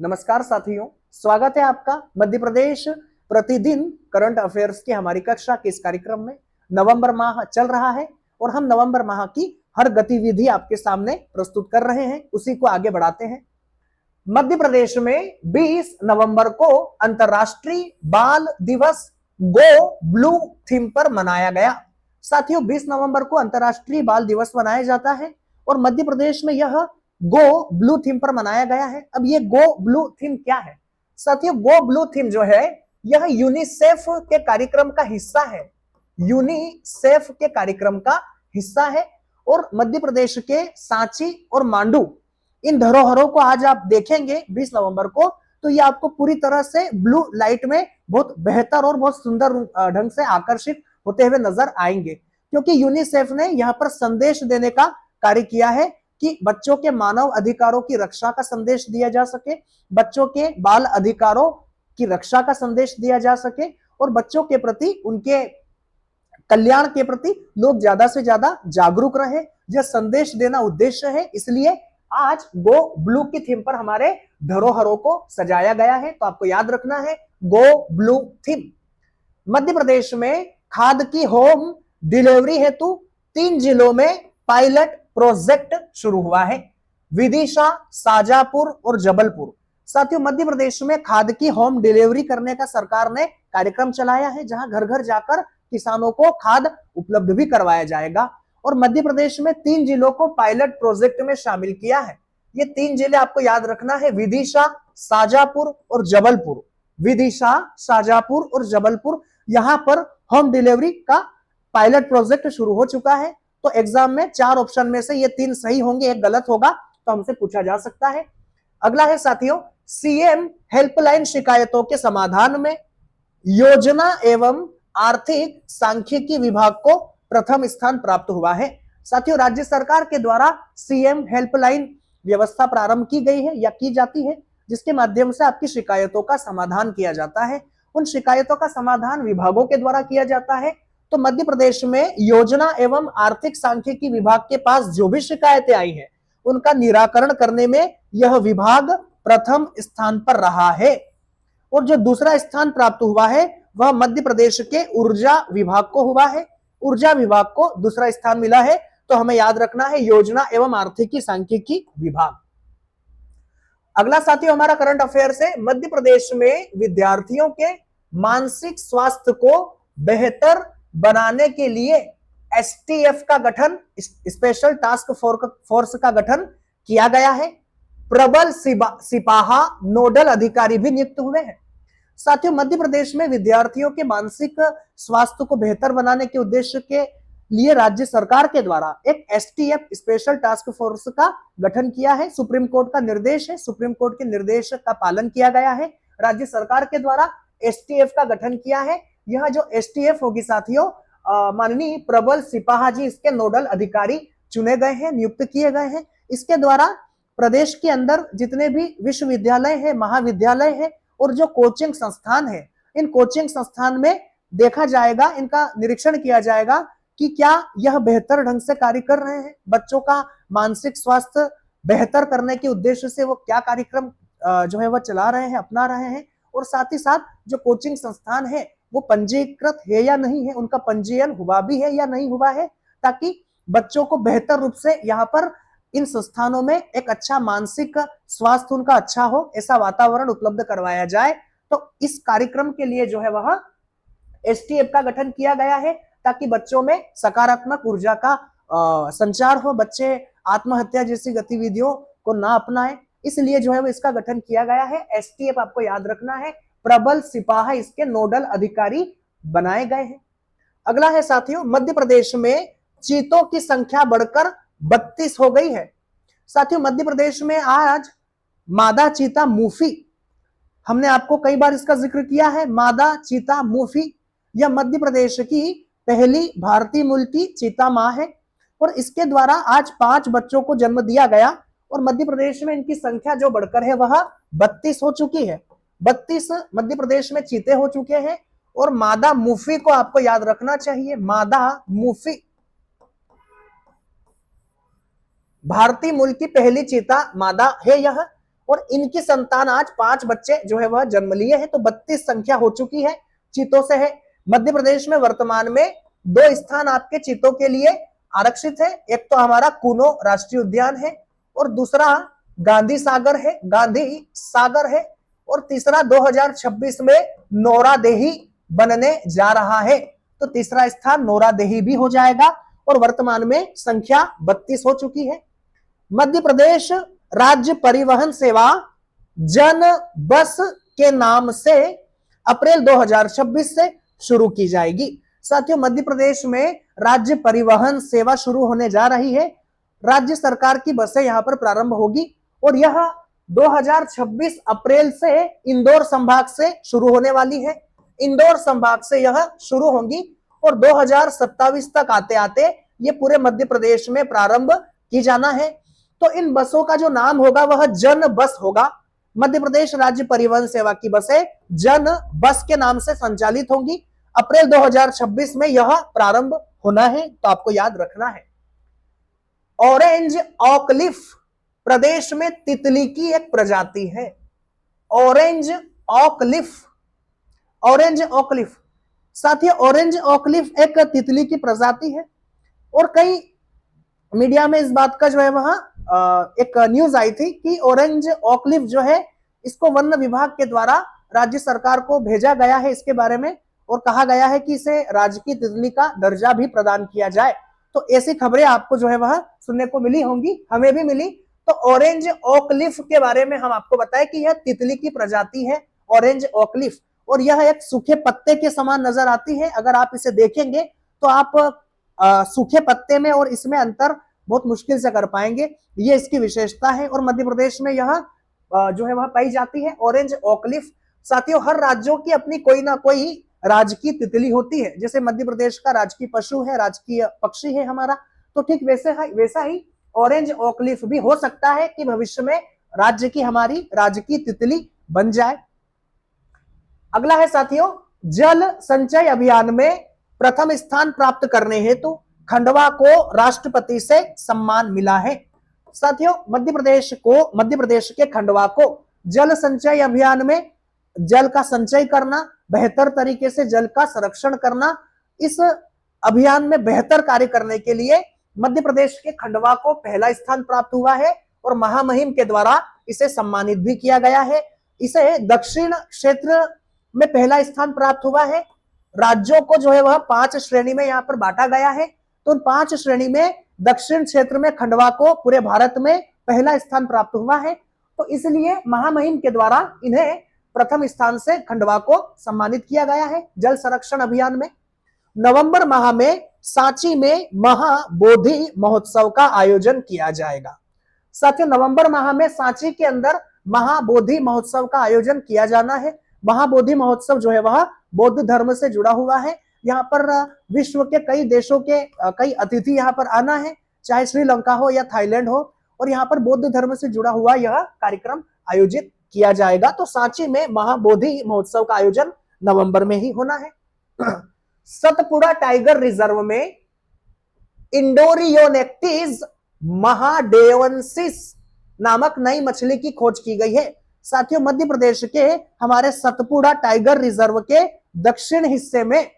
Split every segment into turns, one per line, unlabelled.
नमस्कार साथियों, स्वागत है आपका मध्य प्रदेश प्रतिदिन करंट अफेयर्स की हमारी कक्षा के इस कार्यक्रम में। नवंबर माह चल रहा है और हम नवंबर माह की हर गतिविधि आपके सामने प्रस्तुत कर रहे हैं, उसी को आगे बढ़ाते हैं। मध्य प्रदेश में 20 नवंबर को अंतर्राष्ट्रीय बाल दिवस गो ब्लू थीम पर मनाया गया। साथियों, 20 नवंबर को अंतर्राष्ट्रीय बाल दिवस मनाया जाता है और मध्य प्रदेश में यह गो ब्लू थीम पर मनाया गया है। अब ये गो ब्लू थीम क्या है? साथियों, गो ब्लू थीम जो है यह यूनिसेफ के कार्यक्रम का हिस्सा है। यूनिसेफ के कार्यक्रम का हिस्सा है और मध्य प्रदेश के सांची और मांडू इन धरोहरों को आज आप देखेंगे 20 नवंबर को, तो ये आपको पूरी तरह से ब्लू लाइट में बहुत बेहतर और बहुत सुंदर ढंग से आकर्षित होते हुए नजर आएंगे, क्योंकि यूनिसेफ ने यहाँ पर संदेश देने का कार्य किया है कि बच्चों के मानव अधिकारों की रक्षा का संदेश दिया जा सके, बच्चों के बाल अधिकारों की रक्षा का संदेश दिया जा सके और बच्चों के प्रति, उनके कल्याण के प्रति लोग ज्यादा से ज्यादा जागरूक रहे। यह संदेश देना उद्देश्य है, इसलिए आज गो ब्लू की थीम पर हमारे धरोहरों को सजाया गया है। तो आपको याद रखना है गो ब्लू थीम। मध्य प्रदेश में खाद की होम डिलीवरी हेतु 3 जिलों में पायलट प्रोजेक्ट शुरू हुआ है, विदिशा, शाजापुर और जबलपुर। साथियों, मध्य प्रदेश में खाद की होम डिलीवरी करने का सरकार ने कार्यक्रम चलाया है, जहां घर घर जाकर किसानों को खाद उपलब्ध भी करवाया जाएगा। और मध्य प्रदेश में 3 जिलों को पायलट प्रोजेक्ट में शामिल किया है। ये 3 जिले आपको याद रखना है, विदिशा, शाजापुर और जबलपुर। विदिशा, शाजापुर और जबलपुर, यहां पर होम डिलीवरी का पायलट प्रोजेक्ट शुरू हो चुका है। तो एग्जाम में 4 ऑप्शन में से ये 3 सही होंगे, एक गलत होगा, तो हमसे पूछा जा सकता है। अगला है साथियों, सीएम हेल्पलाइन शिकायतों के समाधान में योजना एवं आर्थिक सांख्यिकी विभाग को प्रथम स्थान प्राप्त हुआ है। साथियों, राज्य सरकार के द्वारा सीएम हेल्पलाइन व्यवस्था प्रारंभ की गई है या की जाती है, जिसके माध्यम से आपकी शिकायतों का समाधान किया जाता है। उन शिकायतों का समाधान विभागों के द्वारा किया जाता है। तो मध्य प्रदेश में योजना एवं आर्थिक सांख्यिकी विभाग के पास जो भी शिकायतें आई हैं, उनका निराकरण करने में यह विभाग प्रथम स्थान पर रहा है। और जो दूसरा स्थान प्राप्त हुआ है वह मध्य प्रदेश के ऊर्जा विभाग को हुआ है। ऊर्जा विभाग को दूसरा स्थान मिला है। तो हमें याद रखना है योजना एवं आर्थिकी सांख्यिकी विभाग। अगला साथियों हमारा करंट अफेयर है, मध्य प्रदेश में विद्यार्थियों के मानसिक स्वास्थ्य को बेहतर बनाने के लिए एसटीएफ का गठन, स्पेशल टास्क फोर्स का गठन किया गया है। प्रबल सिपाहा नोडल अधिकारी भी नियुक्त हुए हैं। साथियों, मध्य प्रदेश में विद्यार्थियों के मानसिक स्वास्थ्य को बेहतर बनाने के उद्देश्य के लिए राज्य सरकार के द्वारा एक एसटीएफ स्पेशल टास्क फोर्स का गठन किया है। सुप्रीम कोर्ट का निर्देश है, सुप्रीम कोर्ट के निर्देश का पालन किया गया है। राज्य सरकार के द्वारा एसटीएफ का गठन किया है। यह जो एसटीएफ होगी साथियों, माननीय प्रबल सिपाहा जी इसके नोडल अधिकारी चुने गए हैं, नियुक्त किए गए हैं। इसके द्वारा प्रदेश के अंदर जितने भी विश्वविद्यालय है, महाविद्यालय है और जो कोचिंग संस्थान है, इन कोचिंग संस्थान में देखा जाएगा, इनका निरीक्षण किया जाएगा कि क्या यह बेहतर ढंग से कार्य कर रहे हैं, बच्चों का मानसिक स्वास्थ्य बेहतर करने के उद्देश्य से वो क्या कार्यक्रम जो है वह चला रहे हैं, अपना रहे हैं। और साथ ही साथ जो कोचिंग संस्थान है वो पंजीकृत है या नहीं है, उनका पंजीयन हुआ भी है या नहीं हुआ है, ताकि बच्चों को बेहतर रूप से यहाँ पर इन संस्थानों में एक अच्छा मानसिक स्वास्थ्य उनका अच्छा हो, ऐसा वातावरण उपलब्ध करवाया जाए। तो इस कार्यक्रम के लिए जो है वह एसटीएफ का गठन किया गया है, ताकि बच्चों में सकारात्मक ऊर्जा का संचार हो, बच्चे आत्महत्या जैसी गतिविधियों को ना अपनाएं। इसलिए जो है वो इसका गठन किया गया है। एसटीएफ आपको याद रखना है, प्रबल सिपाहा इसके नोडल अधिकारी बनाए गए हैं। अगला है साथियों, मध्य प्रदेश में चीतों की संख्या बढ़कर 32 हो गई है। साथियों, मध्य प्रदेश में आज मादा चीता मूफी, हमने आपको कई बार इसका जिक्र किया है, मादा चीता मूफी, यह मध्य प्रदेश की पहली भारतीय मूल की चीता मां है और इसके द्वारा आज 5 बच्चों को जन्म दिया गया और मध्य प्रदेश में इनकी संख्या जो बढ़कर है वह 32 हो चुकी है। 32 मध्य प्रदेश में चीते हो चुके हैं। और मादा मूफी को आपको याद रखना चाहिए, मादा मूफी भारतीय मूल की पहली चीता मादा है यह। और इनकी संतान आज 5 बच्चे जो है वह जन्म लिए हैं, तो 32 संख्या हो चुकी है चीतों से है। मध्य प्रदेश में वर्तमान में 2 स्थान आपके चीतों के लिए आरक्षित है, एक तो हमारा कूनो राष्ट्रीय उद्यान है और दूसरा गांधी सागर है और तीसरा 2026 में नौरादेही बनने जा रहा है, तो तीसरा स्थान नौरादेही भी हो जाएगा और वर्तमान में संख्या 32 हो चुकी है। मध्य प्रदेश राज्य परिवहन सेवा जन बस के नाम से अप्रैल 2026 से शुरू की जाएगी। साथियों, मध्य प्रदेश में राज्य परिवहन सेवा शुरू होने जा रही है। राज्य सरकार की बसें यहां पर प्रारंभ होगी और यह 2026 अप्रैल से इंदौर संभाग से शुरू होने वाली है। इंदौर संभाग से यह शुरू होंगी और 2027 तक आते आते ये पूरे मध्य प्रदेश में प्रारंभ की जाना है। तो इन बसों का जो नाम होगा वह जन बस होगा। मध्य प्रदेश राज्य परिवहन सेवा की बसें जन बस के नाम से संचालित होंगी। अप्रैल 2026 में यह प्रारंभ होना है, तो आपको याद रखना है। ऑरेंज ऑकलिफ प्रदेश में तितली की एक प्रजाति है। ऑरेंज ऑकलिफ साथियों, ऑरेंज ऑकलिफ एक तितली की प्रजाति है और कई मीडिया में इस बात का जो है वहां एक न्यूज आई थी कि ऑरेंज ऑकलिफ जो है इसको वन विभाग के द्वारा राज्य सरकार को भेजा गया है इसके बारे में, और कहा गया है कि इसे राजकीय तितली का दर्जा भी प्रदान किया जाए। तो ऐसी खबरें आपको जो है वह सुनने को मिली होंगी, हमें भी मिली। तो ऑरेंज ऑकलिफ के बारे में हम आपको बताएं कि यह तितली की प्रजाति है ऑरेंज ऑकलिफ, और यह एक सूखे पत्ते के समान नजर आती है। अगर आप इसे देखेंगे तो आप सूखे पत्ते में और इसमें अंतर बहुत मुश्किल से कर पाएंगे, ये इसकी विशेषता है। और मध्य प्रदेश में यह जो है वह पाई जाती है ऑरेंज ऑकलिफ। साथियों, हर राज्यों की अपनी कोई ना कोई राजकीय तितली होती है। जैसे मध्य प्रदेश का राजकीय पशु है, राजकीय पक्षी है हमारा, तो ठीक वैसा ही ऑरेंज ऑकलिफ भी हो सकता है कि भविष्य में राज्य की हमारी राजकीय तितली बन जाए। अगला है साथियों, जल संचय अभियान में प्रथम स्थान प्राप्त करने हेतु खंडवा को राष्ट्रपति से सम्मान मिला है। साथियों, मध्य प्रदेश के खंडवा को जल संचय अभियान में जल का संचय करना, बेहतर तरीके से जल का संरक्षण करना, इस अभियान में बेहतर कार्य करने के लिए मध्य प्रदेश के खंडवा को पहला स्थान प्राप्त हुआ है और महामहिम के द्वारा इसे सम्मानित भी किया गया है। इसे दक्षिण क्षेत्र में पहला स्थान प्राप्त हुआ है। राज्यों को जो है वह 5 श्रेणी में यहाँ पर बांटा गया है, तो उन 5 श्रेणी में दक्षिण क्षेत्र में खंडवा को पूरे भारत में पहला स्थान प्राप्त हुआ है। तो इसलिए महामहिम के द्वारा इन्हें प्रथम स्थान से खंडवा को सम्मानित किया गया है जल संरक्षण अभियान में। नवंबर माह में सांची में महाबोधि महोत्सव का आयोजन किया जाएगा। साथियों, नवंबर माह में सांची के अंदर महाबोधि महोत्सव का आयोजन किया जाना है। महाबोधि महोत्सव जो है वह बौद्ध धर्म से जुड़ा हुआ है। यहाँ पर विश्व के कई देशों के कई अतिथि यहाँ पर आना है, चाहे श्रीलंका हो या थाईलैंड हो, और यहाँ पर बौद्ध धर्म से जुड़ा हुआ यह कार्यक्रम आयोजित किया जाएगा। तो सांची में महाबोधि महोत्सव का आयोजन नवंबर में ही होना है। सतपुड़ा टाइगर रिजर्व में इंडोरियोनेक्टिस महाडेओन्सिस नामक नई मछली की खोज की गई है। साथियों, मध्य प्रदेश के हमारे सतपुड़ा टाइगर रिजर्व के दक्षिण हिस्से में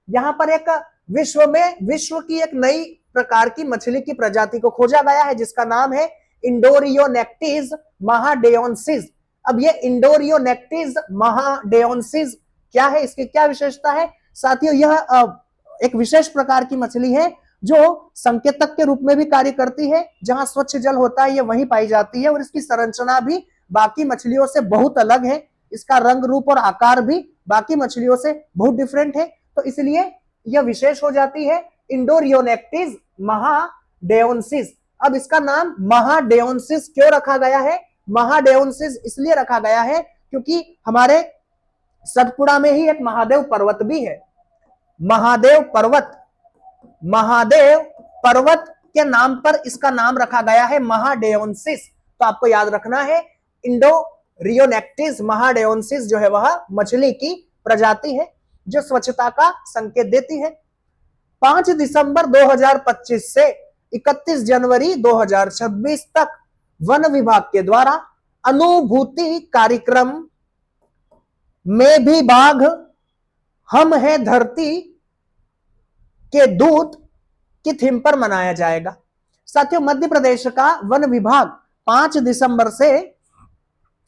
यहां पर एक विश्व की एक नई प्रकार की मछली की प्रजाति को खोजा गया है जिसका नाम है इंडोरियोनेक्टिस महाडेओन्सिस। अब ये इंडोरियोनेक्टिस महाडेओन्सिस क्या है, इसकी क्या विशेषता है? साथियों, यह एक विशेष प्रकार की मछली है जो संकेतक के रूप में भी कार्य करती है। जहां स्वच्छ जल होता है ये वहीं पाई जाती है और इसकी संरचना भी बाकी मछलियों से बहुत अलग है। इसका रंग रूप और आकार भी बाकी मछलियों से बहुत डिफरेंट है, तो इसलिए यह विशेष हो जाती है इंडोरियोनेक्टिस महाडेओन्सिस। अब इसका नाम महाडेओन्सिस क्यों रखा गया है? महाडेओन्सिस इसलिए रखा गया है क्योंकि हमारे सतपुड़ा में ही एक महादेव पर्वत भी है। महादेव पर्वत के नाम पर इसका नाम रखा गया है महाडेओन्सिस। तो आपको याद रखना है इंडोरियोनेक्टिस महाडेओन्सिस जो है वह मछली की प्रजाति है जो स्वच्छता का संकेत देती है। 5 दिसंबर 2025 से 31 जनवरी 2026 तक वन विभाग के द्वारा अनुभूति कार्यक्रम में भी बाघ हम है धरती के दूत की थीम पर मनाया जाएगा। साथियों, मध्य प्रदेश का वन विभाग 5 दिसंबर से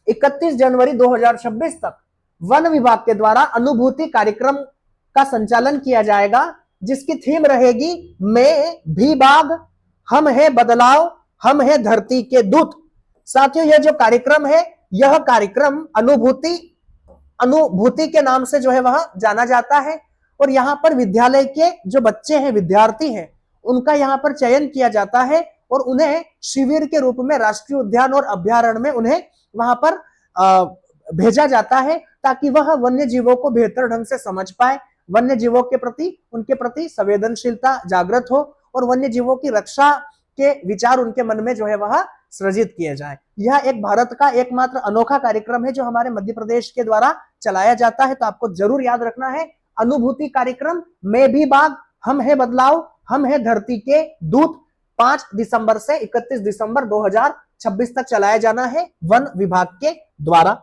31 जनवरी 2026 तक वन विभाग के द्वारा अनुभूति कार्यक्रम का संचालन किया जाएगा, जिसकी थीम रहेगी मैं भी बाघ, हम है बदलाव, हम है धरती के दूत। साथियों, यह जो कार्यक्रम है, यह कार्यक्रम अनुभूति के नाम से जो है वह जाना जाता है। और यहाँ पर विद्यालय के जो बच्चे हैं, विद्यार्थी हैं, उनका यहाँ पर चयन किया जाता है और उन्हें शिविर के रूप में राष्ट्रीय उद्यान और अभ्यारण्य में उन्हें वहां पर भेजा जाता है, ताकि वह वन्य जीवों को बेहतर ढंग से समझ पाए, वन्य जीवों के प्रति उनके प्रति संवेदनशीलता जागृत हो और वन्य जीवों की रक्षा के विचार उनके मन में जो है वह सृजित किए जाए। यह एक भारत का एकमात्र अनोखा कार्यक्रम है जो हमारे मध्य प्रदेश के द्वारा चलाया जाता है। तो आपको जरूर याद रखना है, अनुभूति कार्यक्रम में भी बाघ, हम है बदलाव, हम है धरती के दूत, 5 दिसंबर से 31 दिसंबर 2026 तक चलाया जाना है वन विभाग के द्वारा।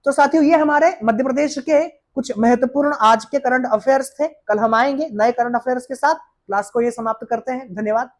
तो साथियों, ये हमारे मध्य प्रदेश के कुछ महत्वपूर्ण आज के करंट अफेयर्स थे। कल हम आएंगे नए करंट अफेयर्स के साथ। क्लास को ये समाप्त करते हैं। धन्यवाद।